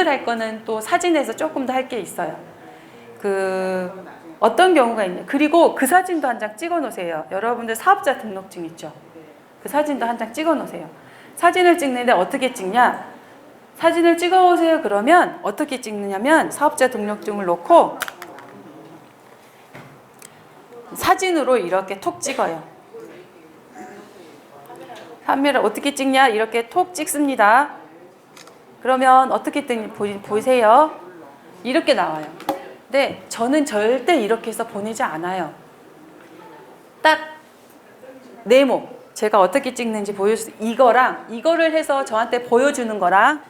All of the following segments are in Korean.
오늘 할 거는 또 사진에서 조금 더 할 게 있어요. 어떤 경우가 있냐. 그리고 그 사진도 한 장 찍어 놓으세요. 여러분들 사업자 등록증 있죠? 그 사진도 한 장 찍어 놓으세요. 사진을 찍는데 어떻게 찍냐? 사진을 찍어 오세요. 그러면 어떻게 찍느냐면 사업자 등록증을 놓고 사진으로 이렇게 톡 찍어요. 카메라 어떻게 찍냐? 이렇게 톡 찍습니다. 그러면 어떻게 보세요? 이렇게 나와요. 근데 저는 절대 이렇게 해서 보내지 않아요. 딱 네모, 제가 어떻게 찍는지 이거랑 이거를 해서 저한테 보여주는 거랑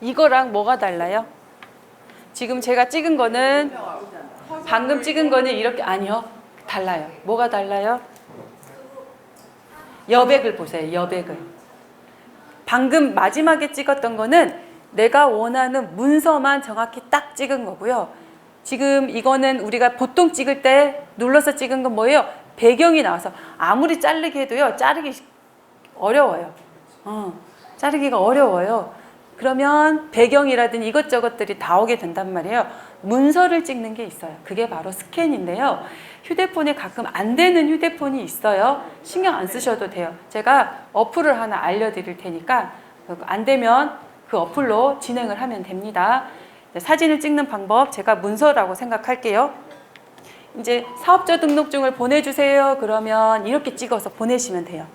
이거랑 뭐가 달라요? 지금 제가 찍은 거는 방금 찍은 거는 이렇게 아니요. 달라요. 뭐가 달라요? 여백을 보세요. 여백을. 방금 마지막에 찍었던 거는 내가 원하는 문서만 정확히 딱 찍은 거고요. 지금 이거는 우리가 보통 찍을 때 눌러서 찍은 건 뭐예요? 배경이 나와서 아무리 자르게 해도요. 자르기 어려워요. 자르기가 어려워요. 그러면 배경이라든지 이것저것들이 다 오게 된단 말이에요. 문서를 찍는 게 있어요. 그게 바로 스캔인데요. 휴대폰에 가끔 안 되는 휴대폰이 있어요. 신경 안 쓰셔도 돼요. 제가 어플을 하나 알려드릴 테니까 안 되면 그 어플로 진행을 하면 됩니다. 사진을 찍는 방법 제가 문서라고 생각할게요. 이제 사업자 등록증을 보내주세요. 그러면 이렇게 찍어서 보내시면 돼요.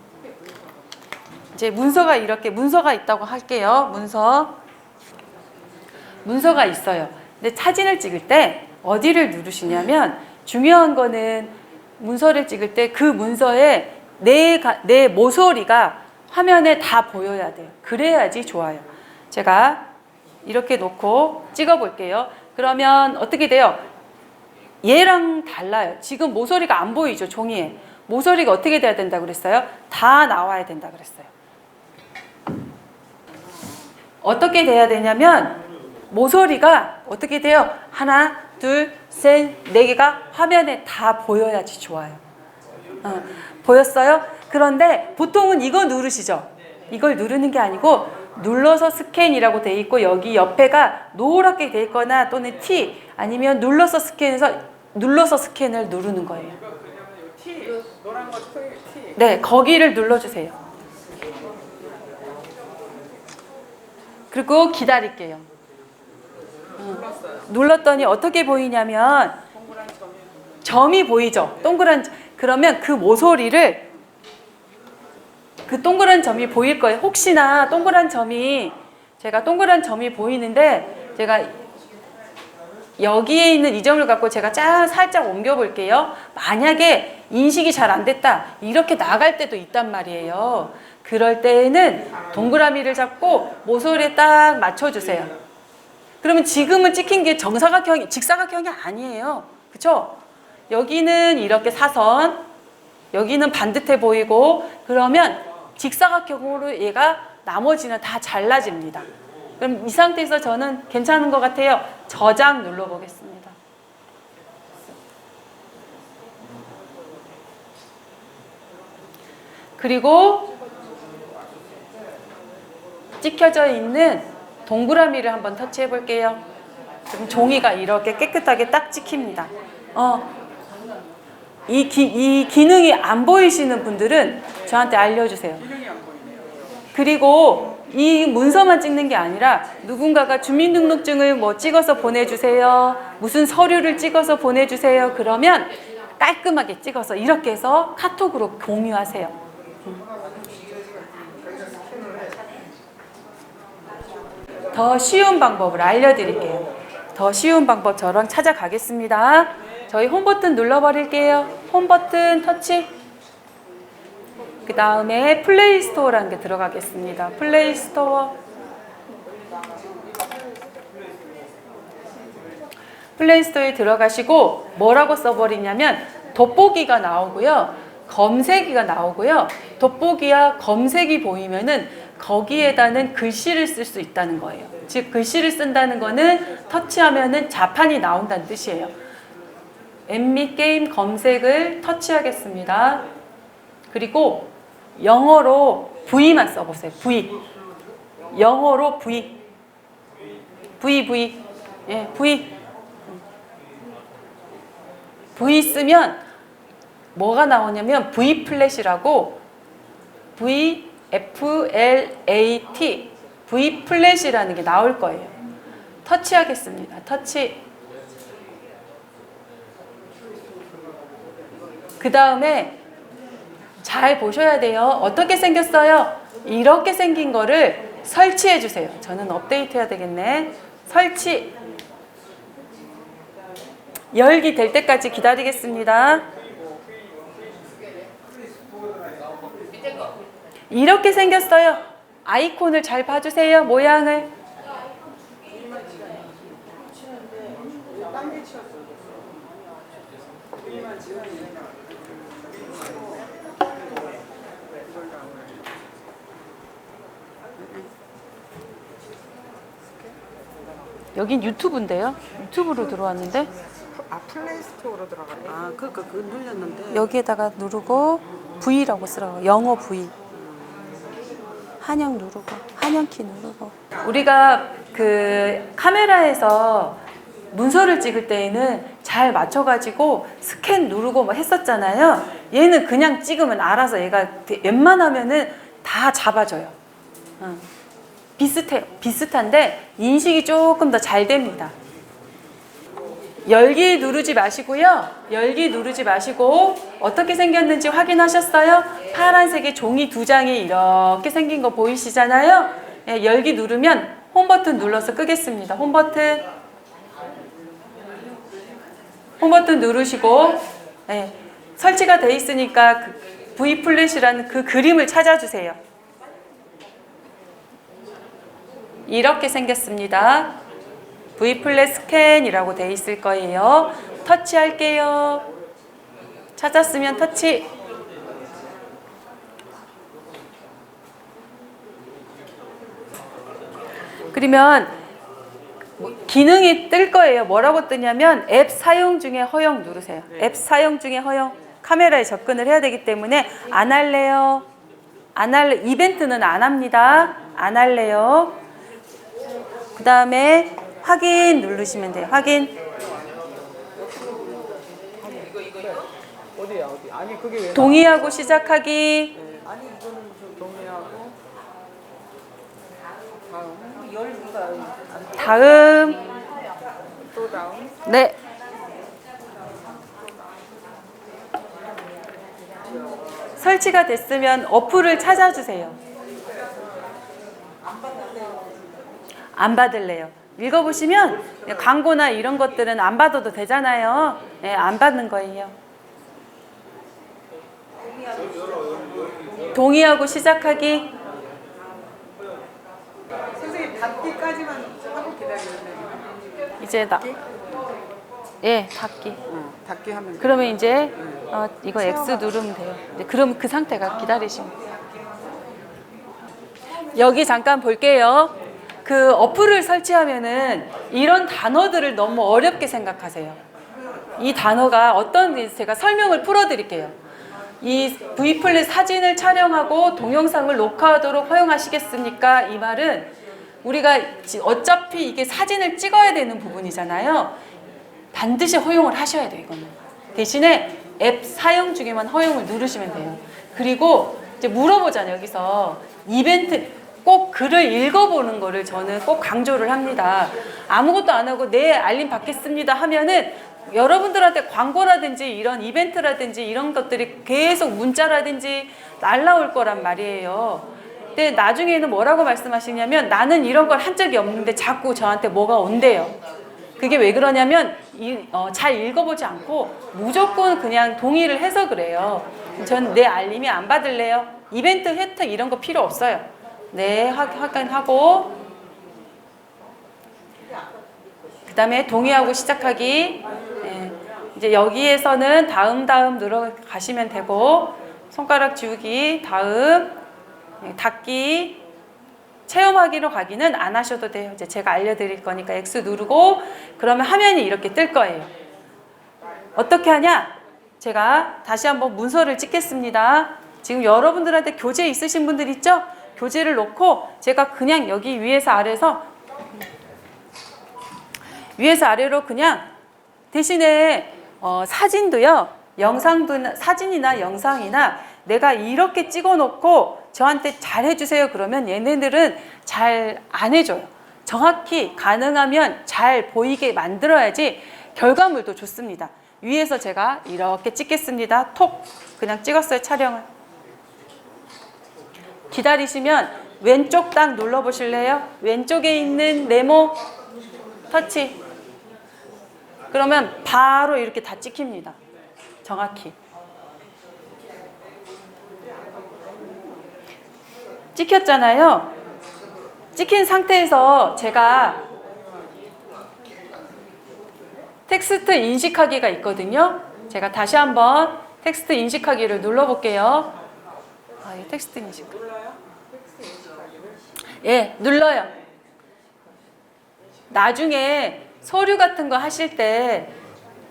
이제 문서가 이렇게 문서가 있다고 할게요. 문서가 있어요. 근데 사진을 찍을 때 어디를 누르시냐면 중요한 거는 문서를 찍을 때 그 문서에 내 모서리가 화면에 다 보여야 돼요. 그래야지 좋아요. 제가 이렇게 놓고 찍어 볼게요. 그러면 어떻게 돼요? 얘랑 달라요. 지금 모서리가 안 보이죠, 종이에. 모서리가 어떻게 돼야 된다고 그랬어요? 다 나와야 된다 그랬어요. 어떻게 돼야 되냐면 모서리가 어떻게 돼요? 하나, 둘, 셋, 네 개가 화면에 다 보여야지 좋아요. 보였어요? 그런데 보통은 이거 누르시죠? 이걸 누르는 게 아니고 눌러서 스캔이라고 돼 있고 여기 옆에가 노랗게 돼 있거나 또는 T 아니면 눌러서 스캔을 누르는 거예요. 네, 거기를 눌러주세요. 그리고 기다릴게요. 눌렀더니 어떻게 보이냐면 점이 보이죠? 동그란 그러면 그 모서리를 그 동그란 점이 보일 거예요. 혹시나 제가 동그란 점이 보이는데 제가 여기에 있는 이 점을 갖고 제가 살짝 옮겨 볼게요. 만약에 인식이 잘 안 됐다. 이렇게 나갈 때도 있단 말이에요. 그럴 때에는 동그라미를 잡고 모서리에 딱 맞춰주세요. 그러면 지금은 찍힌 게 직사각형이 아니에요. 그쵸? 여기는 이렇게 사선, 여기는 반듯해 보이고 그러면 직사각형으로 얘가 나머지는 다 잘라집니다. 그럼 이 상태에서 저는 괜찮은 것 같아요. 저장 눌러보겠습니다. 그리고 찍혀져 있는 동그라미를 한번 터치해 볼게요. 그럼 종이가 이렇게 깨끗하게 딱 찍힙니다. 이 기능이 안 보이시는 분들은 저한테 알려주세요. 그리고 이 문서만 찍는 게 아니라 누군가가 주민등록증을 뭐 찍어서 보내주세요. 무슨 서류를 찍어서 보내주세요. 그러면 깔끔하게 찍어서 이렇게 해서 카톡으로 공유하세요. 더 쉬운 방법을 알려드릴게요. 더 쉬운 방법 저랑 찾아가겠습니다. 저희 홈 버튼 눌러버릴게요. 홈 버튼 터치. 그 다음에 플레이 스토어라는 게 들어가겠습니다. 플레이 스토어. 플레이 스토어에 들어가시고 뭐라고 써버리냐면 돋보기가 나오고요. 검색이가 나오고요. 돋보기와 검색이 보이면은 거기에다는 글씨를 쓸 수 있다는 거예요. 즉 글씨를 쓴다는 거는 터치하면은 자판이 나온다는 뜻이에요. 앱 및 게임 검색을 터치하겠습니다. 그리고 영어로 V만 써보세요. V. 영어로 V. V. 예, V 쓰면 뭐가 나오냐면 V 플랫이라고 VFLAT V 플랫이라는 게 나올 거예요. 터치하겠습니다. 터치. 그 다음에 잘 보셔야 돼요. 어떻게 생겼어요? 이렇게 생긴 거를 설치해 주세요. 저는 업데이트 해야 되겠네. 설치. 열기 될 때까지 기다리겠습니다. 이렇게 생겼어요. 아이콘을 잘 봐주세요. 모양을. 여긴 유튜브인데요. 유튜브로 들어왔는데. 플레이스토어로 들어갔네. 그러니까 그거 눌렸는데. 여기에다가 누르고 V라고 쓰라고. 영어 V. 한영 누르고 한영키 누르고. 우리가 그 카메라에서 문서를 찍을 때에는 잘 맞춰가지고 스캔 누르고 뭐 했었잖아요. 얘는 그냥 찍으면 알아서 얘가 웬만하면은 다 잡아줘요. 비슷한데 인식이 조금 더 잘 됩니다. 열기 누르지 마시고요. 열기 누르지 마시고 어떻게 생겼는지 확인하셨어요? 파란색의 종이 2장이 이렇게 생긴 거 보이시잖아요? 예, 열기 누르면 홈 버튼 눌러서 끄겠습니다. 홈 버튼 누르시고 예, 설치가 돼 있으니까 그 V 플랫이라는 그 그림을 찾아주세요. 이렇게 생겼습니다. V 플랫 스캔이라고 돼 있을 거예요. 터치할게요. 찾았으면 터치. 그러면 기능이 뜰 거예요. 뭐라고 뜨냐면 앱 사용 중에 허용 누르세요. 앱 사용 중에 허용. 카메라에 접근을 해야 되기 때문에 안 할래요. 안 할래. 이벤트는 안 합니다. 안 할래요. 그 다음에 확인 누르시면 돼요. 확인. 어디야 어디? 아니 그게 왜? 동의하고 시작하기. 아니 이거는 좀 동의하고. 다음. 또 다음. 네. 설치가 됐으면 어플을 찾아주세요. 안 받을래요. 읽어보시면 광고나 이런 것들은 안 받아도 되잖아요. 네, 안 받는 거예요. 동의하고 시작하기. 선생님 닫기까지만 하고 기다리는데. 이제 예, 닫기. 닫기 하면. 그러면 이제 이거 X 누르면 돼요. 네, 그럼 그 상태가 기다리시면 돼요. 여기 잠깐 볼게요. 그 어플을 설치하면은 이런 단어들을 너무 어렵게 생각하세요. 이 단어가 어떤지 제가 설명을 풀어드릴게요. 이 V 플랫 사진을 촬영하고 동영상을 녹화하도록 허용하시겠습니까? 이 말은 우리가 어차피 이게 사진을 찍어야 되는 부분이잖아요. 반드시 허용을 하셔야 돼요. 이거는 대신에 앱 사용 중에만 허용을 누르시면 돼요. 그리고 이제 물어보잖아요. 여기서 이벤트 꼭 글을 읽어보는 거를 저는 꼭 강조를 합니다. 아무것도 안 하고 네 알림 받겠습니다 하면은 여러분들한테 광고라든지 이런 이벤트라든지 이런 것들이 계속 문자라든지 날라올 거란 말이에요. 근데 나중에는 뭐라고 말씀하시냐면 나는 이런 걸 한 적이 없는데 자꾸 저한테 뭐가 온대요. 그게 왜 그러냐면 잘 읽어보지 않고 무조건 그냥 동의를 해서 그래요. 전 내 알림이 안 받을래요. 이벤트 혜택 이런 거 필요 없어요. 네, 확인하고 그 다음에 동의하고 시작하기. 네, 이제 여기에서는 다음 들어가시면 되고 손가락 지우기, 다음 닫기, 체험하기로 가기는 안 하셔도 돼요. 이제 제가 알려드릴 거니까 X 누르고 그러면 화면이 이렇게 뜰 거예요. 어떻게 하냐? 제가 다시 한번 문서를 찍겠습니다. 지금 여러분들한테 교재 있으신 분들 있죠? 교재를 놓고 제가 그냥 여기 위에서 아래에서 위에서 아래로 그냥 대신에 사진도요. 영상도 사진이나 영상이나 내가 이렇게 찍어 놓고 저한테 잘 해주세요 그러면 얘네들은 잘 안 해줘요. 정확히 가능하면 잘 보이게 만들어야지 결과물도 좋습니다. 위에서 제가 이렇게 찍겠습니다. 톡 그냥 찍었어요. 촬영을. 기다리시면 왼쪽 딱 눌러보실래요? 왼쪽에 있는 네모 터치. 그러면 바로 이렇게 다 찍힙니다. 정확히. 찍혔잖아요. 찍힌 상태에서 제가 텍스트 인식하기가 있거든요. 제가 다시 한번 텍스트 인식하기를 눌러볼게요. 이 텍스트 인식. 예, 눌러요. 나중에 서류 같은 거 하실 때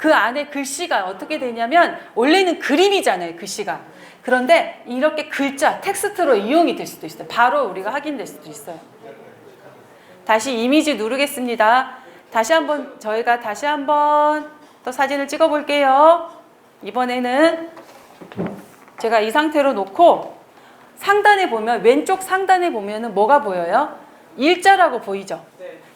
그 안에 글씨가 어떻게 되냐면 원래는 그림이잖아요, 글씨가. 그런데 이렇게 글자, 텍스트로 이용이 될 수도 있어요. 바로 우리가 확인될 수도 있어요. 다시 이미지 누르겠습니다. 저희가 다시 한번 또 사진을 찍어 볼게요. 이번에는 제가 이 상태로 놓고 상단에 보면, 왼쪽 상단에 보면은 뭐가 보여요? 일자라고 보이죠?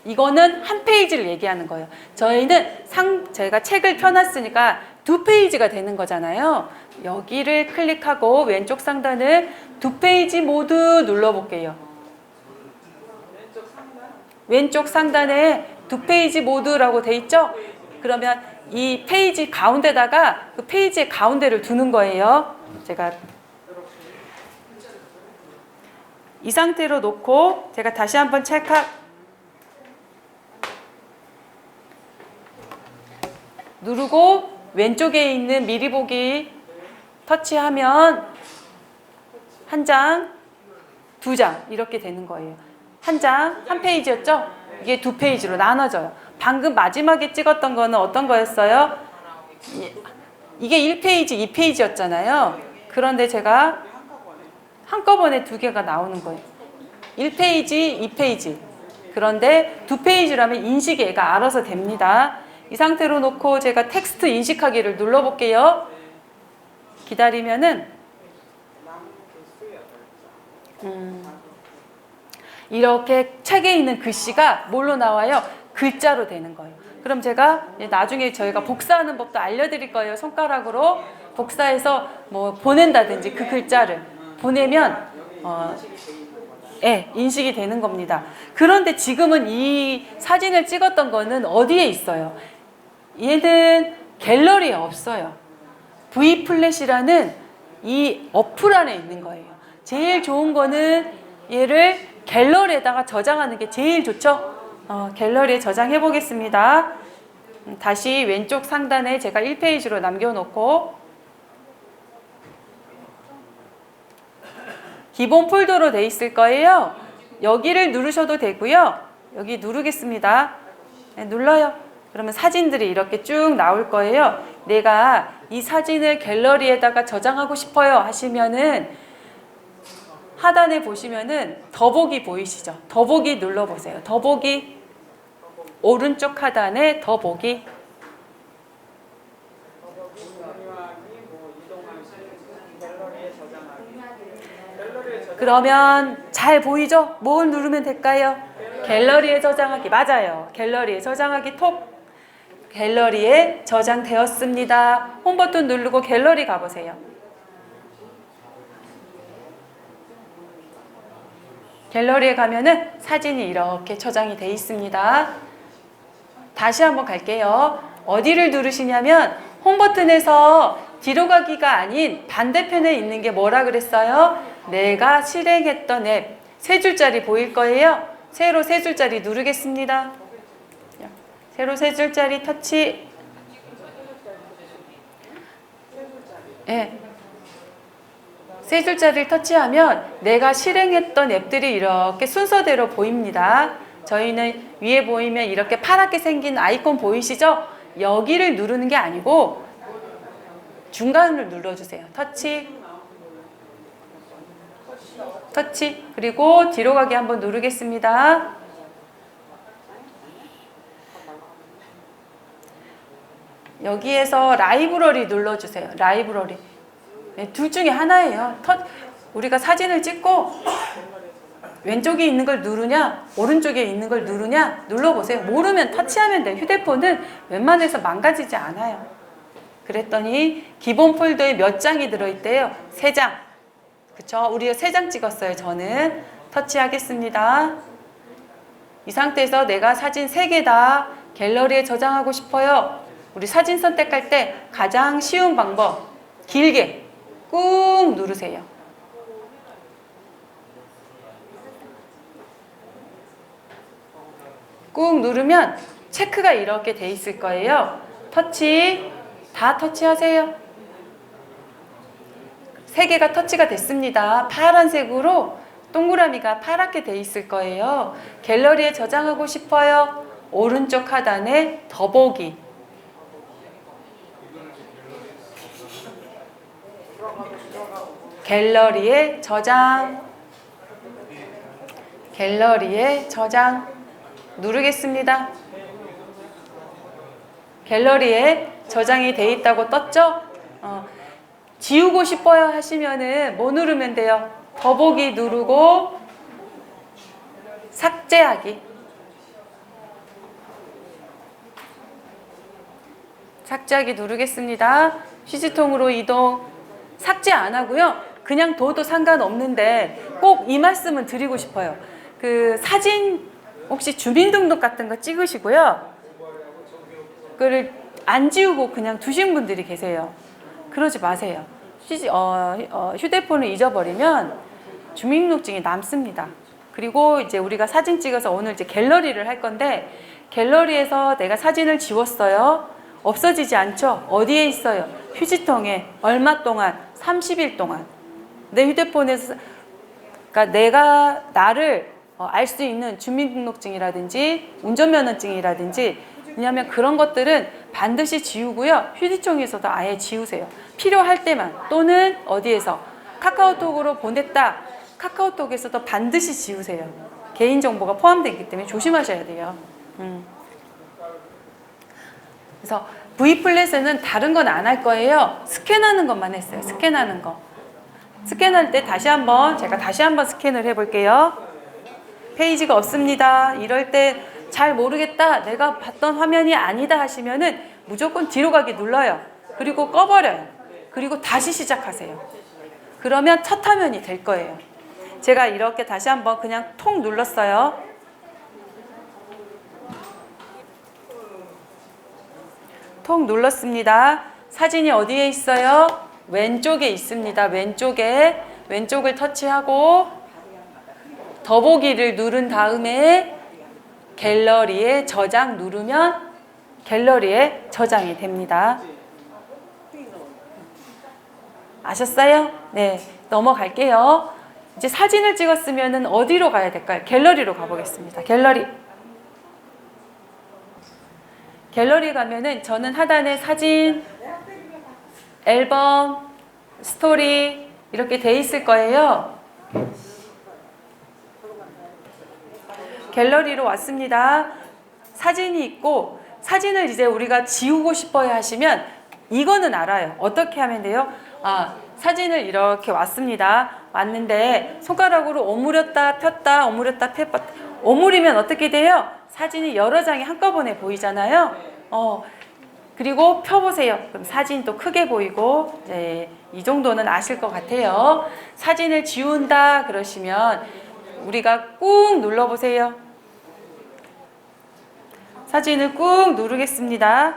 이거는 한 페이지를 얘기하는 거예요. 저희는 제가 책을 펴놨으니까 2페이지가 되는 거잖아요. 여기를 클릭하고 왼쪽 상단을 2페이지 모두 눌러볼게요. 왼쪽 상단에 2페이지 모두라고 돼 있죠? 그러면 이 페이지 가운데다가 그 페이지의 가운데를 두는 거예요. 제가 이 상태로 놓고 제가 다시 한번 찰칵 누르고 왼쪽에 있는 미리 보기 터치하면 한 장, 2장 이렇게 되는 거예요. 한 장, 한 페이지였죠? 이게 2페이지로 나눠져요. 방금 마지막에 찍었던 거는 어떤 거였어요? 이게 1페이지, 2페이지였잖아요. 그런데 제가 한꺼번에 2개가 나오는 거예요. 1페이지, 2페이지. 그런데 2페이지라면 인식이 얘가 알아서 됩니다. 이 상태로 놓고 제가 텍스트 인식하기를 눌러볼게요. 기다리면은 이렇게 책에 있는 글씨가 뭘로 나와요? 글자로 되는 거예요. 그럼 제가 나중에 저희가 복사하는 법도 알려드릴 거예요. 손가락으로 복사해서 뭐 보낸다든지 그 글자를 보내면 인식이 되는 겁니다. 그런데 지금은 이 사진을 찍었던 거는 어디에 있어요? 얘는 갤러리에 없어요. V플랫이라는 이 어플 안에 있는 거예요. 제일 좋은 거는 얘를 갤러리에다가 저장하는 게 제일 좋죠. 갤러리에 저장해 보겠습니다. 다시 왼쪽 상단에 제가 1페이지로 남겨놓고 기본 폴더로 돼 있을 거예요. 여기를 누르셔도 되고요. 여기 누르겠습니다. 눌러요. 그러면 사진들이 이렇게 쭉 나올 거예요. 내가 이 사진을 갤러리에다가 저장하고 싶어요 하시면은 하단에 보시면은 더보기 보이시죠? 더보기 눌러보세요. 더보기 오른쪽 하단에 더보기. 그러면 잘 보이죠? 뭘 누르면 될까요? 갤러리에 저장하기. 맞아요. 갤러리에 저장하기 톡. 갤러리에 저장되었습니다. 홈 버튼 누르고 갤러리 가보세요. 갤러리에 가면은 사진이 이렇게 저장이 돼 있습니다. 다시 한번 갈게요. 어디를 누르시냐면 홈 버튼에서 뒤로 가기가 아닌 반대편에 있는 게 뭐라 그랬어요? 내가 실행했던 앱 3줄짜리 보일 거예요. 세로 3줄짜리 누르겠습니다. 세로 3줄짜리 터치. 네. 3줄짜리를 터치하면 내가 실행했던 앱들이 이렇게 순서대로 보입니다. 저희는 위에 보이면 이렇게 파랗게 생긴 아이콘 보이시죠? 여기를 누르는 게 아니고 중간을 눌러주세요. 터치. 터치. 그리고 뒤로 가기 한번 누르겠습니다. 여기에서 라이브러리 눌러주세요. 라이브러리. 네, 둘 중에 하나예요. 우리가 사진을 찍고 왼쪽에 있는 걸 누르냐 오른쪽에 있는 걸 누르냐 눌러보세요. 모르면 터치하면 돼요. 휴대폰은 웬만해서 망가지지 않아요. 그랬더니 기본 폴더에 몇 장이 들어있대요? 3장. 그쵸? 우리가 3장 찍었어요. 저는 터치하겠습니다. 이 상태에서 내가 사진 3개 다 갤러리에 저장하고 싶어요. 우리 사진 선택할 때 가장 쉬운 방법, 길게 꾹 누르세요. 꾹 누르면 체크가 이렇게 돼 있을 거예요. 터치, 다 터치하세요. 3개가 터치가 됐습니다. 파란색으로 동그라미가 파랗게 돼 있을 거예요. 갤러리에 저장하고 싶어요. 오른쪽 하단에 더보기. 갤러리에 저장. 갤러리에 저장. 누르겠습니다. 갤러리에 저장이 돼 있다고 떴죠? 지우고 싶어요 하시면은 뭐 누르면 돼요? 더보기 누르고 삭제하기. 삭제하기 누르겠습니다. 휴지통으로 이동. 삭제 안 하고요. 그냥 둬도 상관없는데 꼭 이 말씀은 드리고 싶어요. 그 사진 혹시 주민등록 같은 거 찍으시고요. 그걸 안 지우고 그냥 두신 분들이 계세요. 그러지 마세요. 휴대폰을 잊어버리면 주민등록증이 남습니다. 그리고 이제 우리가 사진 찍어서 오늘 이제 갤러리를 할 건데 갤러리에서 내가 사진을 지웠어요. 없어지지 않죠? 어디에 있어요? 휴지통에. 얼마 동안? 30일 동안. 내 휴대폰에서 그러니까 내가 나를 알 수 있는 주민등록증이라든지 운전면허증이라든지 왜냐하면 그런 것들은 반드시 지우고요. 휴지통에서도 아예 지우세요. 필요할 때만 또는 어디에서 카카오톡으로 보냈다. 카카오톡에서도 반드시 지우세요. 개인정보가 포함되기 때문에 조심하셔야 돼요. 그래서 V플랫에는 다른 건 안 할 거예요. 스캔하는 것만 했어요. 스캔하는 거. 스캔할 때 제가 다시 한번 스캔을 해볼게요. 페이지가 없습니다. 이럴 때 잘 모르겠다. 내가 봤던 화면이 아니다 하시면은 무조건 뒤로 가기 눌러요. 그리고 꺼버려요. 그리고 다시 시작하세요. 그러면 첫 화면이 될 거예요. 제가 이렇게 다시 한번 그냥 통 눌렀어요. 통 눌렀습니다. 사진이 어디에 있어요? 왼쪽에 있습니다. 왼쪽을 터치하고 더보기를 누른 다음에 갤러리에 저장 누르면 갤러리에 저장이 됩니다. 아셨어요? 네, 넘어갈게요. 이제 사진을 찍었으면 어디로 가야 될까요? 갤러리로 가보겠습니다. 갤러리 가면은 저는 하단에 사진, 앨범, 스토리 이렇게 돼 있을 거예요. 갤러리로 왔습니다. 사진이 있고 사진을 이제 우리가 지우고 싶어요 하시면 이거는 알아요. 어떻게 하면 돼요? 사진을 이렇게 왔는데 손가락으로 오므렸다 폈다 오므렸다 폈다 오므리면 어떻게 돼요? 사진이 여러 장이 한꺼번에 보이잖아요. 그리고 펴보세요. 그럼 사진도 크게 보이고 이제 이 정도는 아실 것 같아요. 사진을 지운다 그러시면 우리가 꾹 눌러보세요. 사진을 꾹 누르겠습니다.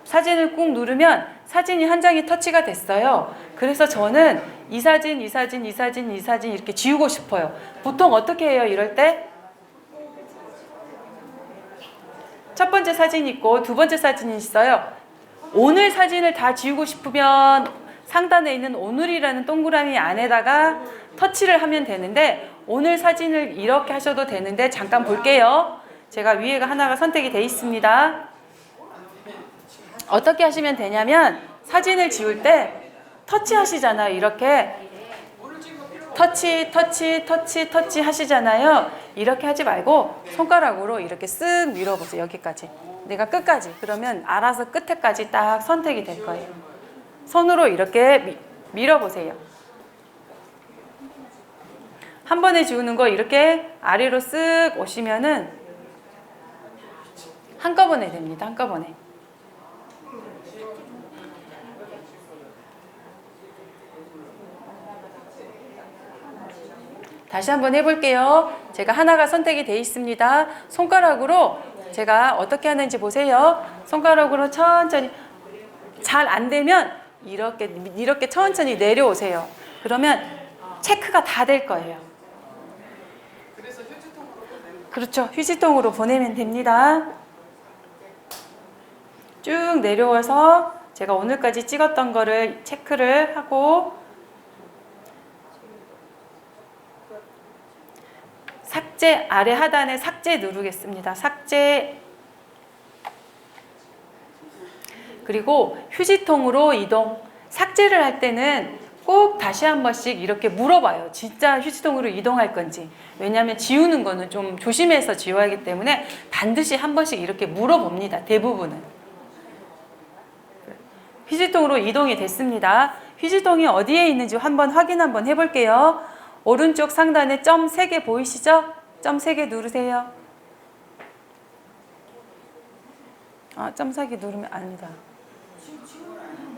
사진을 꾹 누르면 사진이 한 장이 터치가 됐어요. 그래서 저는 이 사진 이렇게 지우고 싶어요. 보통 어떻게 해요? 이럴 때? 첫 번째 사진이 있고 두 번째 사진이 있어요. 오늘 사진을 다 지우고 싶으면 상단에 있는 오늘이라는 동그라미 안에다가 터치를 하면 되는데 오늘 사진을 이렇게 하셔도 되는데 잠깐 볼게요. 제가 위에가 하나가 선택이 돼 있습니다. 어떻게 하시면 되냐면 사진을 지울 때 터치 하시잖아요. 이렇게 터치 하시잖아요. 이렇게 하지 말고 손가락으로 이렇게 쓱 밀어보세요. 여기까지. 내가 끝까지. 그러면 알아서 끝에까지 딱 선택이 될 거예요. 손으로 이렇게 밀어보세요. 한 번에 지우는 거 이렇게 아래로 쓱 오시면은 한꺼번에 됩니다. 한꺼번에. 다시 한번 해볼게요. 제가 하나가 선택이 되어 있습니다. 손가락으로 제가 어떻게 하는지 보세요. 손가락으로 천천히. 잘 안 되면 이렇게 천천히 내려오세요. 그러면 체크가 다 될 거예요. 그렇죠. 휴지통으로 보내면 됩니다. 쭉 내려와서 제가 오늘까지 찍었던 거를 체크를 하고 삭제, 아래 하단에 삭제 누르겠습니다. 삭제. 그리고 휴지통으로 이동. 삭제를 할 때는 꼭 다시 한 번씩 이렇게 물어봐요. 진짜 휴지통으로 이동할 건지. 왜냐하면 지우는 거는 좀 조심해서 지워야 하기 때문에 반드시 한 번씩 이렇게 물어봅니다. 대부분은. 휴지통으로 이동이 됐습니다. 휴지통이 어디에 있는지 한번 확인 한번 해볼게요. 오른쪽 상단에 점 3개 보이시죠? 점 3개 누르세요. 점 3개 누르면 아니다.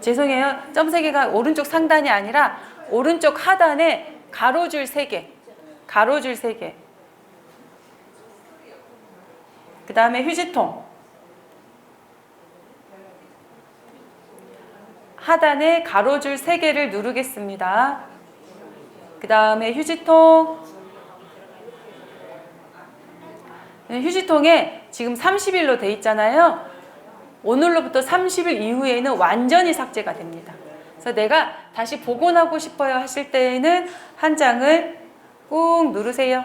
죄송해요. 점 3개가 오른쪽 상단이 아니라 오른쪽 하단에 가로줄 3개. 가로줄 3개. 그 다음에 휴지통. 하단에 가로줄 3개를 누르겠습니다. 그 다음에 휴지통에 지금 30일로 돼 있잖아요. 오늘로부터 30일 이후에는 완전히 삭제가 됩니다. 그래서 내가 다시 복원하고 싶어요 하실 때에는 한 장을 꾹 누르세요.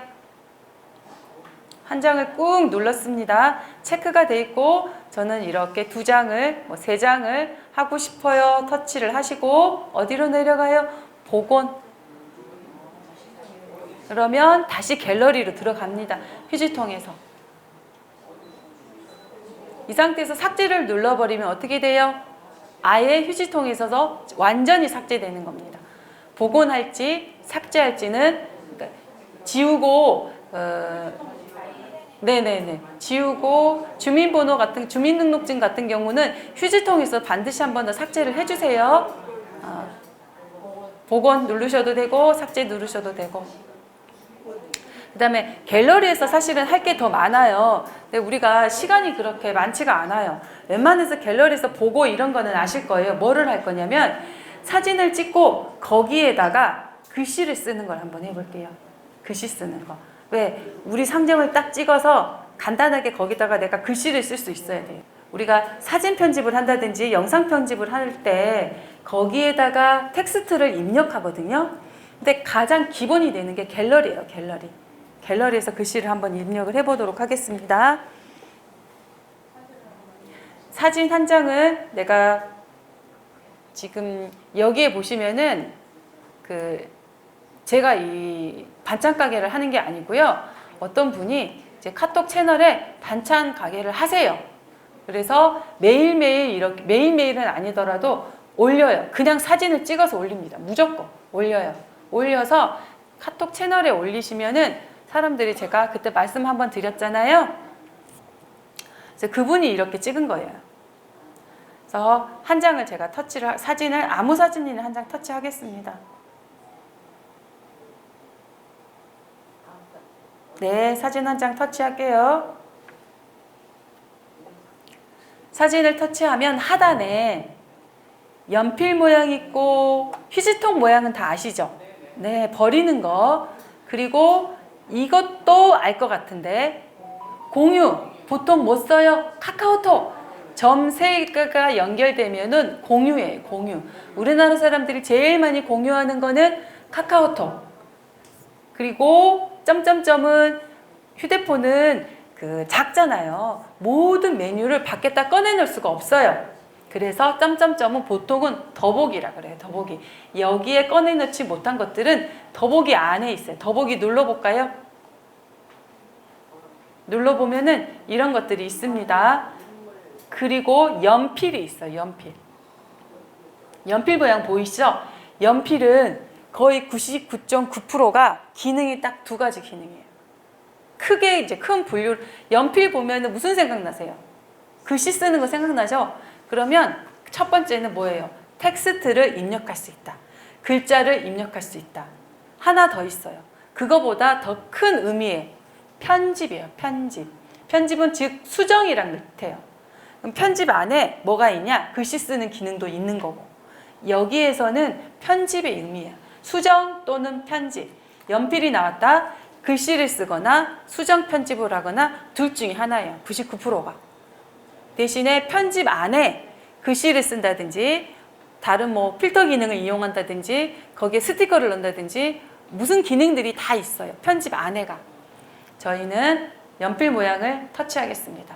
한 장을 꾹 눌렀습니다. 체크가 돼 있고 저는 이렇게 2장을 3장을 하고 싶어요. 터치를 하시고 어디로 내려가요? 복원. 그러면 다시 갤러리로 들어갑니다. 휴지통에서. 이 상태에서 삭제를 눌러버리면 어떻게 돼요? 아예 휴지통에서 완전히 삭제되는 겁니다. 복원할지 삭제할지는 그러니까 지우고 지우고 주민번호 같은 주민등록증 같은 경우는 휴지통에서 반드시 한 번 더 삭제를 해주세요. 복원 누르셔도 되고 삭제 누르셔도 되고. 그 다음에 갤러리에서 사실은 할 게 더 많아요. 근데 우리가 시간이 그렇게 많지가 않아요. 웬만해서 갤러리에서 보고 이런 거는 아실 거예요. 뭐를 할 거냐면 사진을 찍고 거기에다가 글씨를 쓰는 걸 한번 해볼게요. 글씨 쓰는 거. 왜? 우리 상점을 딱 찍어서 간단하게 거기다가 내가 글씨를 쓸 수 있어야 돼요. 우리가 사진 편집을 한다든지 영상 편집을 할 때 거기에다가 텍스트를 입력하거든요. 근데 가장 기본이 되는 게 갤러리예요. 갤러리. 갤러리에서 글씨를 한번 입력을 해보도록 하겠습니다. 사진 한 장을 내가 지금 여기에 보시면은 제가 이 반찬 가게를 하는 게 아니고요. 어떤 분이 이제 카톡 채널에 반찬 가게를 하세요. 그래서 매일매일 이렇게 매일매일은 아니더라도 올려요. 그냥 사진을 찍어서 올립니다. 무조건 올려요. 올려서 카톡 채널에 올리시면은 사람들이 제가 그때 말씀 한번 드렸잖아요. 그래서 그분이 이렇게 찍은 거예요. 그래서 한 장을 제가 사진을 아무 사진이나 한 장 터치하겠습니다. 네, 사진 한 장 터치할게요. 사진을 터치하면 하단에 연필 모양 있고 휴지통 모양은 다 아시죠? 네, 버리는 거. 그리고 이것도 알 것 같은데 공유 보통 뭐 써요? 카카오톡. 점 3개가 연결되면은 공유예요. 공유. 우리나라 사람들이 제일 많이 공유하는 거는 카카오톡. 그리고 점점점은 휴대폰은 작잖아요. 모든 메뉴를 밖에다 꺼내놓을 수가 없어요. 그래서 점점점은 보통은 더보기라 그래요. 더보기. 여기에 꺼내놓지 못한 것들은 더보기 안에 있어요. 더보기 눌러볼까요? 눌러보면은 이런 것들이 있습니다. 그리고 연필이 있어요. 연필 모양 보이시죠? 연필은 거의 99.9%가 기능이 딱 두 가지 기능이에요. 크게 이제 큰 분류. 연필 보면은 무슨 생각 나세요? 글씨 쓰는 거 생각나죠? 그러면 첫 번째는 뭐예요? 텍스트를 입력할 수 있다. 글자를 입력할 수 있다. 하나 더 있어요. 그거보다 더 큰 의미의 편집이에요. 편집은 즉 수정이랑 같아요. 그럼 편집 안에 뭐가 있냐? 글씨 쓰는 기능도 있는 거고. 여기에서는 편집의 의미예요. 수정 또는 편집. 연필이 나왔다. 글씨를 쓰거나 수정 편집을 하거나 둘 중에 하나예요. 99%가. 대신에 편집 안에 글씨를 쓴다든지 다른 뭐 필터 기능을 이용한다든지 거기에 스티커를 넣는다든지 무슨 기능들이 다 있어요. 편집 안에가. 저희는 연필 모양을 터치하겠습니다.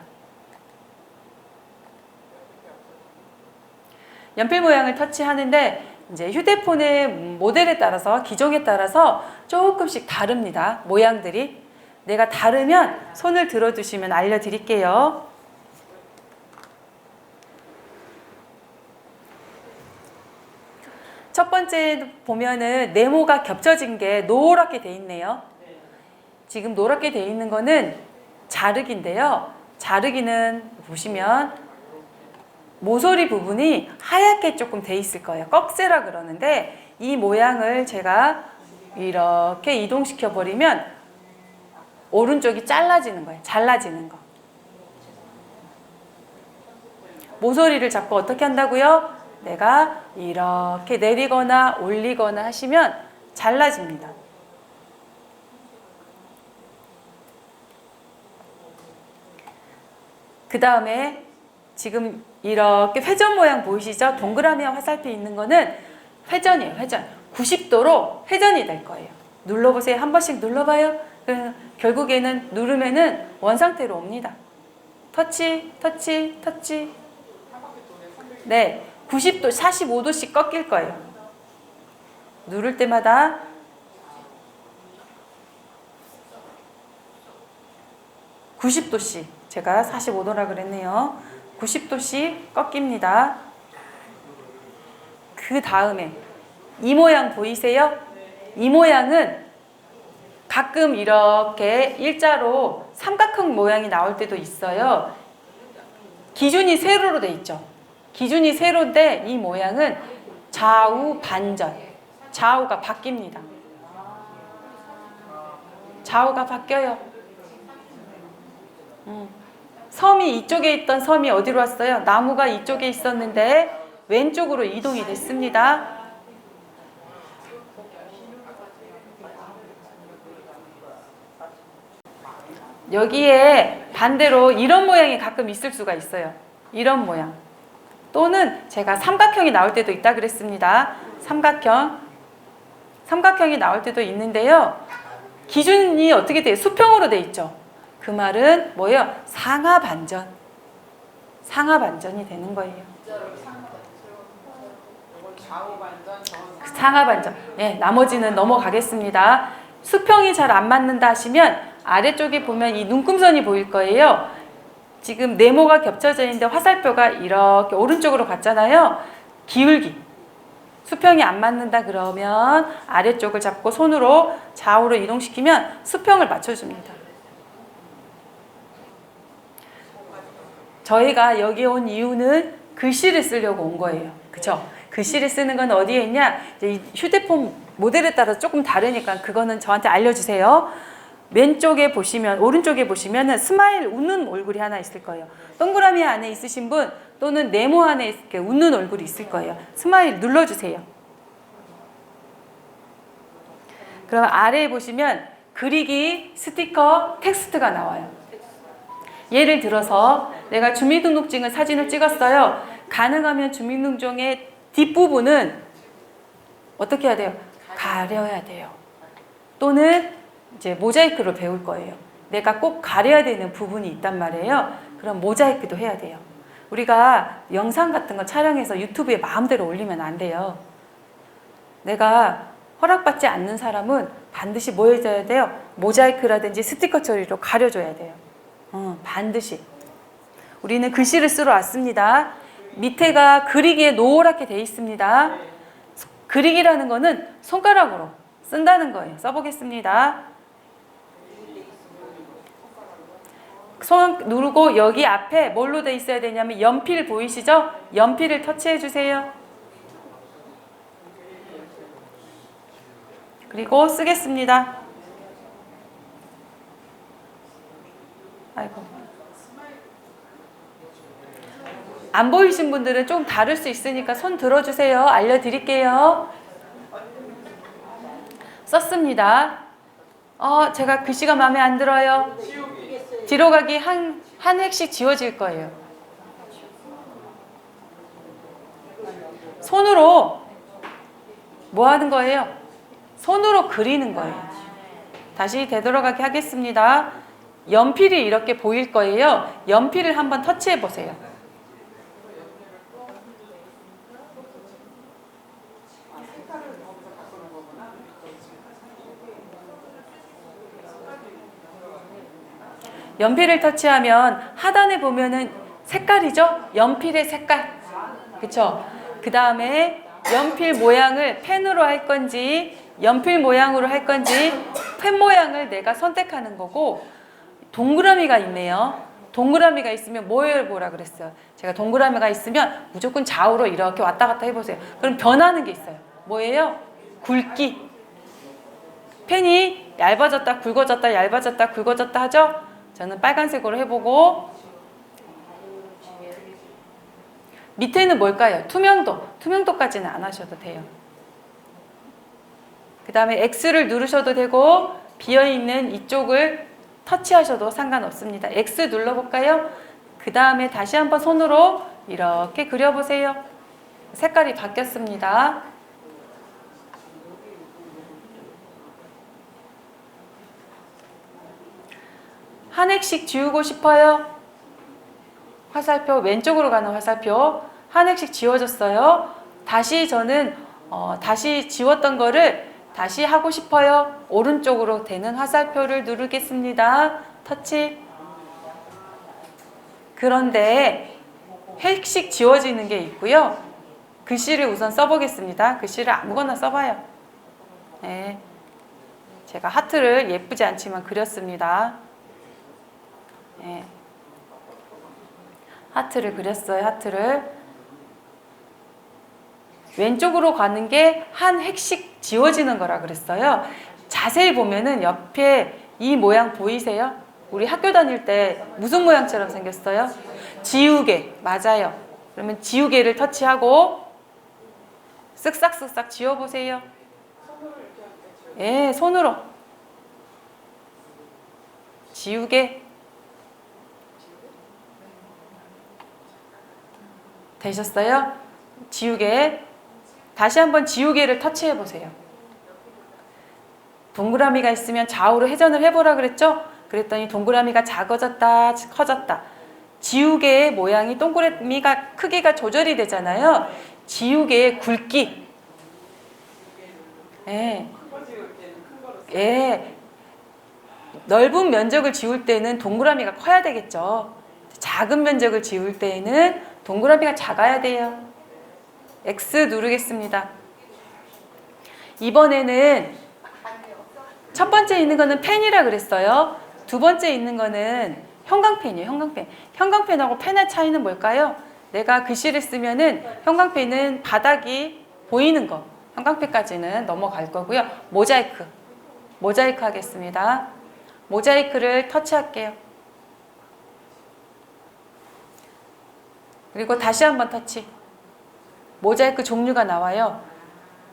연필 모양을 터치하는데 이제 휴대폰의 모델에 따라서 기종에 따라서 조금씩 다릅니다. 모양들이. 내가 다르면 손을 들어주시면 알려드릴게요. 첫 번째 보면은 네모가 겹쳐진 게 노랗게 돼 있네요. 지금 노랗게 돼 있는 거는 자르기인데요. 자르기는 보시면 모서리 부분이 하얗게 조금 돼 있을 거예요. 꺽쇠라 그러는데 이 모양을 제가 이렇게 이동시켜 버리면 오른쪽이 잘라지는 거예요. 잘라지는 거. 모서리를 잡고 어떻게 한다고요? 내가 이렇게 내리거나 올리거나 하시면 잘라집니다. 그 다음에 지금 이렇게 회전 모양 보이시죠? 동그라미와 화살표 있는 거는 회전이에요. 회전. 90도로 회전이 될 거예요. 눌러보세요. 한 번씩 눌러봐요. 결국에는 누르면은 원상태로 옵니다. 터치. 네. 90도, 45도씩 꺾일 거예요. 누를 때마다 (90도씩) 제가 45도라 그랬네요. 90도씩 꺾입니다. 그 다음에 이 모양 보이세요? 이 모양은 가끔 이렇게 일자로 삼각형 모양이 나올 때도 있어요. 기준이 세로로 돼 있죠. 기준이 세로인데 이 모양은 좌우 반전. 좌우가 바뀝니다. 좌우가 바뀌어요. 섬이 이쪽에 있던 섬이 어디로 왔어요? 나무가 이쪽에 있었는데 왼쪽으로 이동이 됐습니다. 여기에 반대로 이런 모양이 가끔 있을 수가 있어요. 이런 모양. 또는 제가 삼각형이 나올 때도 있다 그랬습니다. 삼각형이 나올 때도 있는데요. 기준이 어떻게 돼요? 수평으로 돼 있죠. 그 말은 뭐예요? 상하반전. 상하반전이 되는 거예요. 상하반전. 네, 나머지는 넘어가겠습니다. 수평이 잘 안 맞는다 하시면 아래쪽에 보면 이 눈금선이 보일 거예요. 지금 네모가 겹쳐져 있는데 화살표가 이렇게 오른쪽으로 갔잖아요. 기울기. 수평이 안 맞는다 그러면 아래쪽을 잡고 손으로 좌우로 이동시키면 수평을 맞춰줍니다. 저희가 여기 온 이유는 글씨를 쓰려고 온 거예요. 그쵸? 글씨를 쓰는 건 어디에 있냐? 이제 휴대폰 모델에 따라 조금 다르니까 그거는 저한테 알려주세요. 왼쪽에 보시면, 오른쪽에 보시면은 스마일 웃는 얼굴이 하나 있을 거예요. 동그라미 안에 있으신 분 또는 네모 안에 이렇게 웃는 얼굴이 있을 거예요. 스마일 눌러주세요. 그럼 아래에 보시면 그리기, 스티커, 텍스트가 나와요. 예를 들어서 내가 주민등록증을 사진을 찍었어요. 가능하면 주민등록증의 뒷부분은 어떻게 해야 돼요? 가려야 돼요. 또는 이제 모자이크로 배울 거예요. 내가 꼭 가려야 되는 부분이 있단 말이에요. 그럼 모자이크도 해야 돼요. 우리가 영상 같은 거 촬영해서 유튜브에 마음대로 올리면 안 돼요. 내가 허락받지 않는 사람은 반드시 뭐 해줘야 돼요? 모자이크라든지 스티커 처리로 가려줘야 돼요. 반드시. 우리는 글씨를 쓰러 왔습니다. 밑에가 그리기에 노랗게 돼 있습니다. 그리기라는 거는 손가락으로 쓴다는 거예요. 써보겠습니다. 손 누르고 여기 앞에 뭘로 돼 있어야 되냐면 연필 보이시죠? 연필을 터치해 주세요. 그리고 쓰겠습니다. 아이고. 안 보이신 분들은 좀 다를 수 있으니까 손 들어주세요. 알려드릴게요. 썼습니다. 제가 글씨가 마음에 안 들어요. 뒤로 가기 한 획씩 지워질 거예요. 손으로 뭐 하는 거예요? 손으로 그리는 거예요. 다시 되돌아가게 하겠습니다. 연필이 이렇게 보일 거예요. 연필을 한번 터치해 보세요. 연필을 터치하면 하단에 보면은 색깔이죠? 연필의 색깔. 그쵸? 그 다음에 연필 모양을 펜으로 할 건지 연필 모양으로 할 건지 펜 모양을 내가 선택하는 거고 동그라미가 있네요. 동그라미가 있으면 뭘 보라 그랬어요? 제가 동그라미가 있으면 무조건 좌우로 이렇게 왔다 갔다 해보세요. 그럼 변하는 게 있어요. 뭐예요? 굵기. 펜이 얇아졌다 굵어졌다 얇아졌다 굵어졌다 하죠? 저는 빨간색으로 해보고 밑에는 뭘까요? 투명도. 투명도까지는 안 하셔도 돼요. 그 다음에 X를 누르셔도 되고 비어있는 이쪽을 터치하셔도 상관없습니다. X 눌러볼까요? 그 다음에 다시 한번 손으로 이렇게 그려보세요. 색깔이 바뀌었습니다. 한 획씩 지우고 싶어요. 화살표 왼쪽으로 가는 화살표 한 획씩 지워졌어요. 다시 저는 다시 지웠던 거를 다시 하고 싶어요. 오른쪽으로 되는 화살표를 누르겠습니다. 터치. 그런데 획씩 지워지는 게 있고요. 글씨를 우선 써보겠습니다. 글씨를 아무거나 써봐요. 네. 제가 하트를 예쁘지 않지만 그렸습니다. 네. 하트를 그렸어요. 하트를 왼쪽으로 가는 게 한 획씩 지워지는 거라 그랬어요. 자세히 보면은 옆에 이 모양 보이세요? 우리 학교 다닐 때 무슨 모양처럼 생겼어요? 지우개. 맞아요. 그러면 지우개를 터치하고 쓱싹쓱싹 지워보세요. 예, 손으로 지우개. 되셨어요? 지우개. 다시 한번 지우개를 터치해 보세요. 동그라미가 있으면 좌우로 회전을 해보라 그랬죠? 그랬더니 동그라미가 작아졌다 커졌다. 지우개의 모양이 동그라미가 크기가 조절이 되잖아요. 지우개의 굵기. 예. 예. 넓은 면적을 지울 때는 동그라미가 커야 되겠죠. 작은 면적을 지울 때에는 동그라미가 작아야 돼요. X 누르겠습니다. 이번에는 첫 번째 있는 거는 펜이라 그랬어요. 두 번째 있는 거는 형광펜이에요. 형광펜. 형광펜하고 펜의 차이는 뭘까요? 내가 글씨를 쓰면은 형광펜은 바닥이 보이는 거. 형광펜까지는 넘어갈 거고요. 모자이크. 모자이크 하겠습니다. 모자이크를 터치할게요. 그리고 다시 한번 터치. 모자이크 종류가 나와요.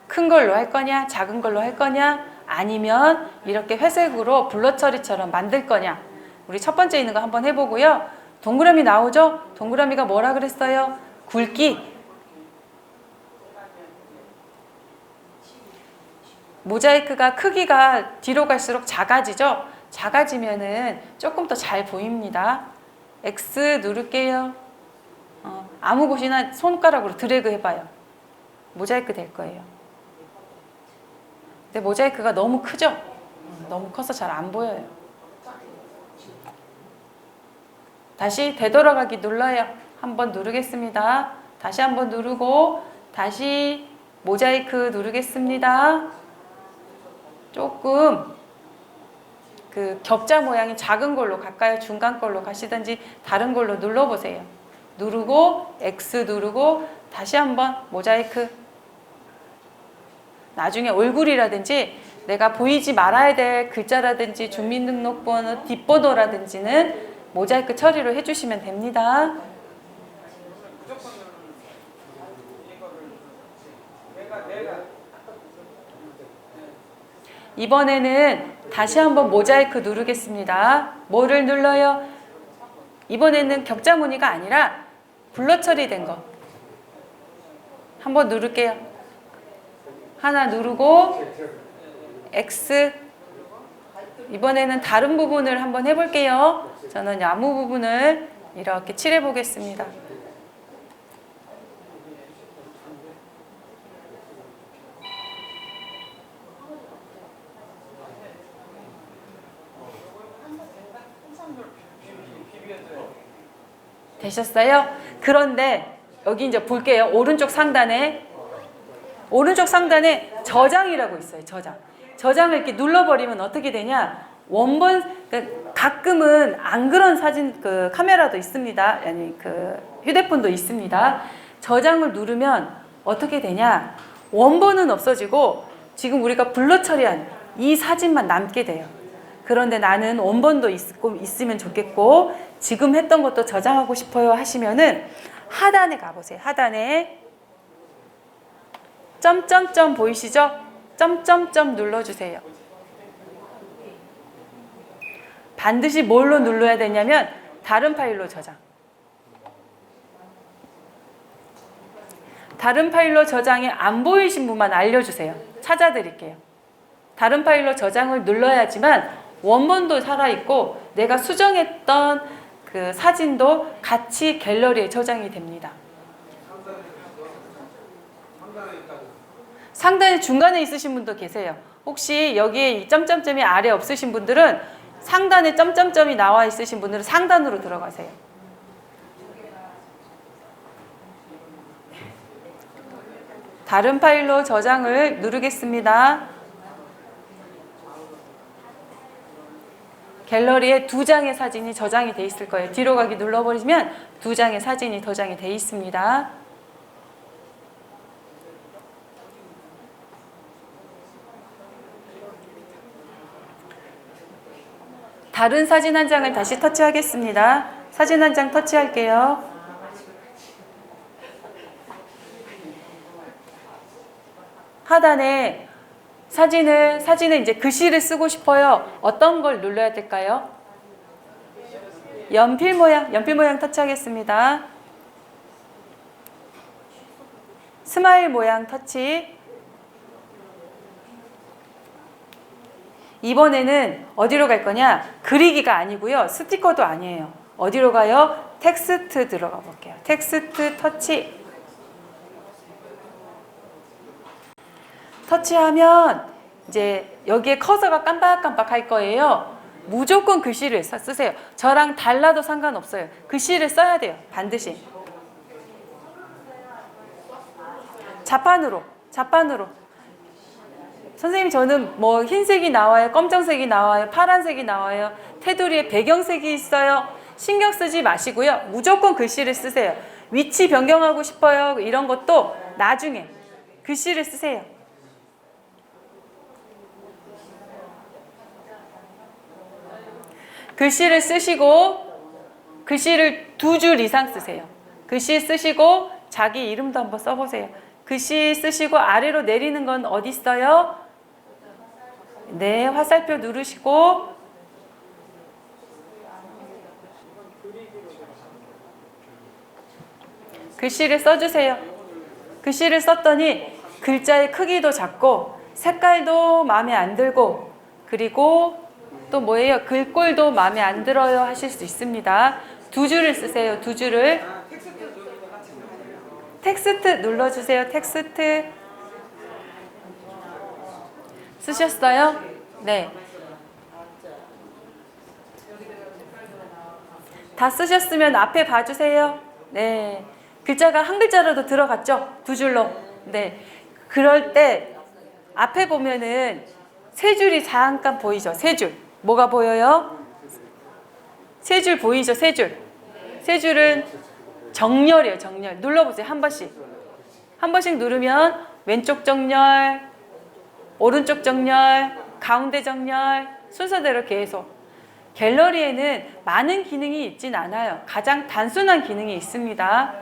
큰 걸로 할 거냐, 작은 걸로 할 거냐, 아니면 이렇게 회색으로 블러 처리처럼 만들 거냐. 우리 첫 번째 있는 거 한번 해보고요. 동그라미 나오죠? 동그라미가 뭐라 그랬어요? 굵기. 모자이크가 크기가 뒤로 갈수록 작아지죠? 작아지면은 조금 더 잘 보입니다. X 누를게요. 아무 곳이나 손가락으로 드래그 해봐요. 모자이크 될 거예요. 근데 모자이크가 너무 크죠? 너무 커서 잘 안 보여요. 다시 되돌아가기 눌러요. 한번 누르겠습니다. 다시 한번 누르고 다시 모자이크 누르겠습니다. 조금 그 격자 모양이 작은 걸로 갈까요? 중간 걸로 가시든지 다른 걸로 눌러보세요. 누르고 X 누르고 다시 한번 모자이크. 나중에 얼굴이라든지 내가 보이지 말아야 될 글자라든지 주민등록번호 뒷번호라든지는 모자이크 처리로 해주시면 됩니다. 이번에는 다시 한번 모자이크 누르겠습니다. 뭐를 눌러요? 이번에는 격자 무늬가 아니라 블러 처리된 거. 한번 누를게요. 하나 누르고 X. 이번에는 다른 부분을 한번 해볼게요. 저는 나무 부분을 이렇게 칠해 보겠습니다. 되셨어요? 그런데 여기 이제 볼게요. 오른쪽 상단에 저장이라고 있어요. 저장을 이렇게 눌러버리면 어떻게 되냐? 그러니까 가끔은 안 그런 사진 그 카메라도 있습니다. 아니 그 휴대폰도 있습니다. 저장을 누르면 어떻게 되냐? 원본은 없어지고 지금 우리가 블러 처리한 이 사진만 남게 돼요. 그런데 나는 원본도 있으면 좋겠고 지금 했던 것도 저장하고 싶어요 하시면은 하단에 가보세요. 하단에 점점점 보이시죠? 점점점 눌러주세요. 반드시 뭘로 눌러야 되냐면 다른 파일로 저장. 다른 파일로 저장이 안 보이신 분만 알려주세요. 찾아드릴게요. 다른 파일로 저장을 눌러야지만 원본도 살아있고 내가 수정했던 그 사진도 같이 갤러리에 저장이 됩니다. 상단에 중간에 있으신 분도 계세요. 혹시 여기에 이 점점점이 아래 없으신 분들은 상단에 점점점이 나와 있으신 분들은 상단으로 들어가세요. 다른 파일로 저장을 누르겠습니다. 갤러리에 2장의 사진이 저장이 돼 있을 거예요. 뒤로 가기 눌러버리면 2장의 사진이 저장이 돼 있습니다. 다른 사진 한 장을 다시 터치하겠습니다. 사진 한 장 터치할게요. 하단에 사진에 이제 글씨를 쓰고 싶어요. 어떤 걸 눌러야 될까요? 연필 모양 터치하겠습니다. 스마일 모양 터치. 이번에는 어디로 갈 거냐? 그리기가 아니고요. 스티커도 아니에요. 어디로 가요? 텍스트 들어가 볼게요. 텍스트 터치. 터치하면 이제 여기에 커서가 깜빡깜빡 할 거예요. 무조건 글씨를 쓰세요. 저랑 달라도 상관없어요. 글씨를 써야 돼요. 반드시. 자판으로. 선생님 저는 뭐 흰색이 나와요. 검정색이 나와요. 파란색이 나와요. 테두리에 배경색이 있어요. 신경 쓰지 마시고요. 무조건 글씨를 쓰세요. 위치 변경하고 싶어요. 이런 것도 나중에 글씨를 쓰세요. 글씨를 쓰시고 글씨를 2줄 이상 쓰세요. 글씨 쓰시고 자기 이름도 한번 써보세요. 글씨 쓰시고 아래로 내리는 건 어디 있어요? 네, 화살표 누르시고 글씨를 써주세요. 글씨를 썼더니 글자의 크기도 작고 색깔도 마음에 안 들고 그리고 또 뭐예요? 글꼴도 마음에 안 들어요 하실 수 있습니다. 2줄을 쓰세요. 2줄을. 텍스트 눌러주세요. 텍스트. 쓰셨어요? 네. 다 쓰셨으면 앞에 봐주세요. 네. 글자가 한 글자라도 들어갔죠? 두 줄로. 네. 그럴 때 앞에 보면은 세 줄이 잠깐 보이죠? 세 줄. 뭐가 보여요? 세 줄 보이죠? 세 줄. 세 줄은 정렬이에요. 정렬. 눌러보세요. 한 번씩. 한 번씩 누르면 왼쪽 정렬, 오른쪽 정렬, 가운데 정렬, 순서대로 계속. 갤러리에는 많은 기능이 있진 않아요. 가장 단순한 기능이 있습니다.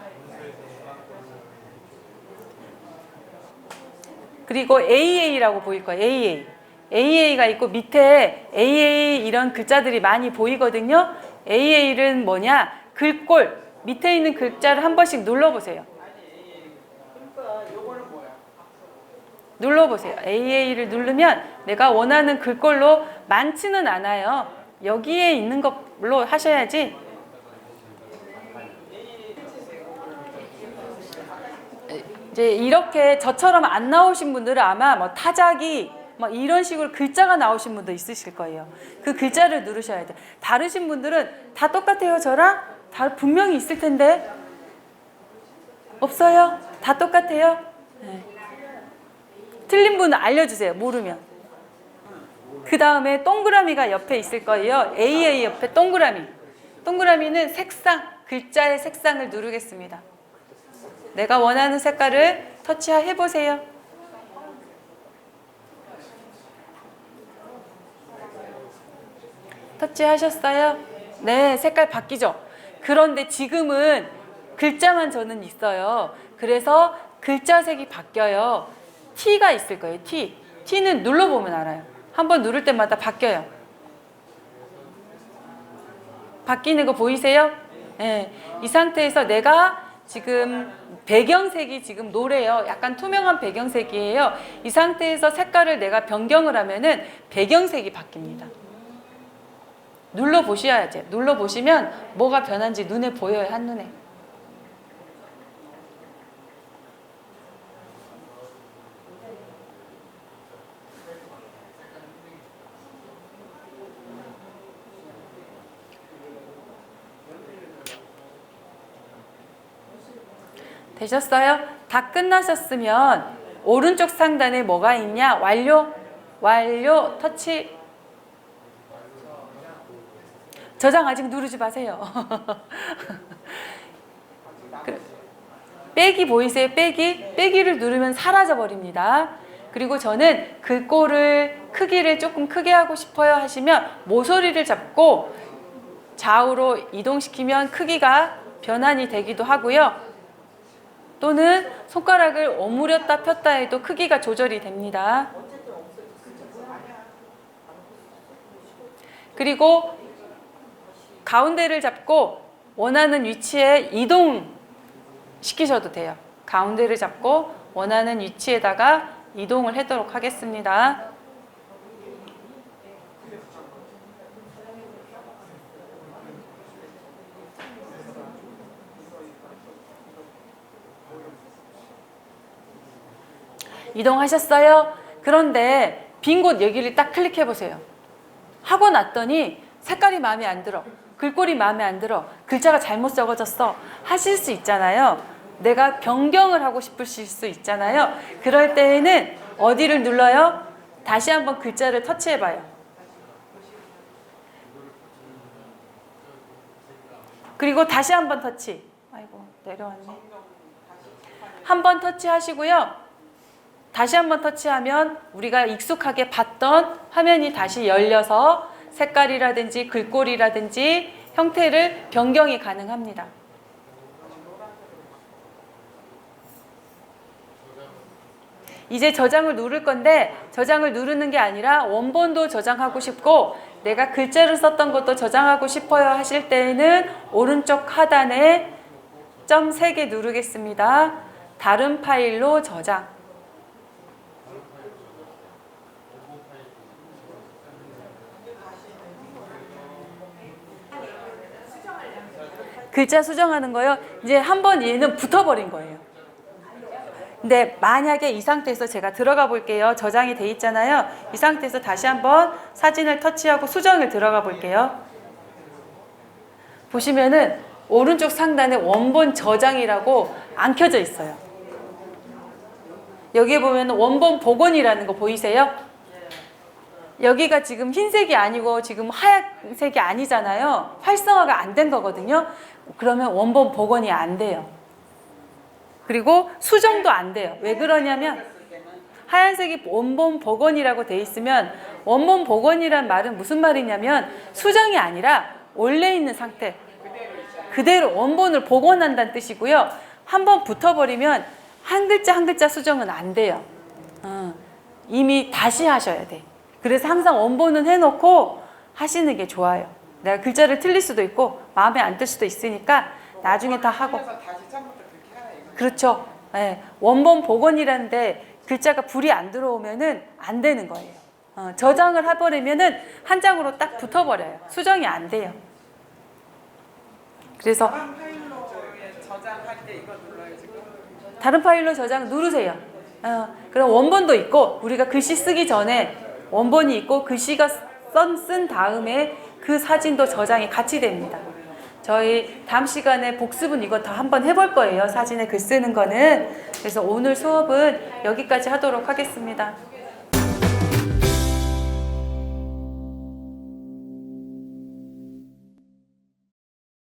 그리고 AA라고 보일 거예요. AA. AA가 있고 밑에 AA 이런 글자들이 많이 보이거든요. AA는 뭐냐? 글꼴. 밑에 있는 글자를 한 번씩 눌러보세요. 눌러보세요. AA를 누르면 내가 원하는 글꼴로 많지는 않아요. 여기에 있는 걸로 하셔야지. 이제 이렇게 저처럼 안 나오신 분들은 아마 뭐 타자기 뭐 이런 식으로 글자가 나오신 분도 있으실 거예요. 그 글자를 누르셔야 돼요. 다르신 분들은 다 똑같아요. 저랑 다 분명히 있을 텐데 없어요? 다 똑같아요? 네. 틀린 분은 알려주세요. 모르면. 그 다음에 동그라미가 옆에 있을 거예요. AA 옆에 동그라미. 동그라미는 색상, 글자의 색상을 누르겠습니다. 내가 원하는 색깔을 터치해 보세요. 터치하셨어요? 네, 색깔 바뀌죠? 그런데 지금은 글자만 저는 있어요. 그래서 글자색이 바뀌어요. T가 있을 거예요. T. T는 눌러보면 알아요. 한번 누를 때마다 바뀌어요. 바뀌는 거 보이세요? 네. 이 상태에서 내가 지금 배경색이 지금 노래요. 약간 투명한 배경색이에요. 이 상태에서 색깔을 내가 변경을 하면은 배경색이 바뀝니다. 눌러보셔야죠. 눌러보시면 뭐가 변한지 눈에 보여요. 한눈에. 되셨어요? 다 끝나셨으면 오른쪽 상단에 뭐가 있냐? 완료, 완료, 터치. 저장 아직 누르지 마세요. 빼기 보이세요? 빼기? 빼기를 누르면 사라져 버립니다. 그리고 저는 글꼴을 크기를 조금 크게 하고 싶어요 하시면 모서리를 잡고 좌우로 이동시키면 크기가 변환이 되기도 하고요. 또는 손가락을 오므렸다 폈다 해도 크기가 조절이 됩니다. 그리고 가운데를 잡고 원하는 위치에 이동시키셔도 돼요. 가운데를 잡고 원하는 위치에다가 이동을 하도록 하겠습니다. 이동하셨어요? 그런데 빈 곳 여기를 딱 클릭해 보세요. 하고 났더니 색깔이 마음에 안 들어. 글꼴이 마음에 안 들어. 글자가 잘못 적어졌어. 하실 수 있잖아요. 내가 변경을 하고 싶으실 수 있잖아요. 그럴 때에는 어디를 눌러요? 다시 한번 글자를 터치해 봐요. 그리고 다시 한번 터치. 아이고, 내려왔네. 한번 터치하시고요. 다시 한번 터치하면 우리가 익숙하게 봤던 화면이 다시 열려서 색깔이라든지 글꼴이라든지 형태를 변경이 가능합니다. 이제 저장을 누를 건데 저장을 누르는 게 아니라 원본도 저장하고 싶고 내가 글자를 썼던 것도 저장하고 싶어요 하실 때에는 오른쪽 하단에 점 3개 누르겠습니다. 다른 파일로 저장. 글자 수정하는 거요. 이제 한번 얘는 붙어버린 거예요. 근데 만약에 이 상태에서 제가 들어가 볼게요. 저장이 돼 있잖아요. 이 상태에서 다시 한번 사진을 터치하고 수정을 들어가 볼게요. 보시면은 오른쪽 상단에 원본 저장이라고 안 켜져 있어요. 여기에 보면 원본 복원이라는 거 보이세요? 여기가 지금 흰색이 아니고 지금 하얀색이 아니잖아요. 활성화가 안 된 거거든요. 그러면 원본 복원이 안 돼요. 그리고 수정도 안 돼요. 왜 그러냐면 하얀색이 원본 복원이라고 돼 있으면 원본 복원이란 말은 무슨 말이냐면 수정이 아니라 원래 있는 상태 그대로 원본을 복원한다는 뜻이고요. 한번 붙어버리면 한 글자 한 글자 수정은 안 돼요. 이미 다시 하셔야 돼. 그래서 항상 원본은 해놓고 하시는 게 좋아요. 내가 글자를 틀릴 수도 있고 마음에 안 들 수도 있으니까 나중에 다 하고. 다시 처음부터 그렇게 하나 이거. 그렇죠. 네, 원본 복원이라는데 글자가 불이 안 들어오면은 안 되는 거예요. 저장을 해버리면은 한 장으로 딱 붙어버려요. 수정이 안 돼요. 그래서 다른 파일로에 저장할 때 이거 눌러요 지금. 다른 파일로 저장 누르세요. 그럼 원본도 있고 우리가 글씨 쓰기 전에 원본이 있고 글씨가 쓴 다음에 그 사진도 저장이 같이 됩니다. 저희 다음 시간에 복습은 이거 다 한번 해볼 거예요. 사진에 글 쓰는 거는. 그래서 오늘 수업은 여기까지 하도록 하겠습니다.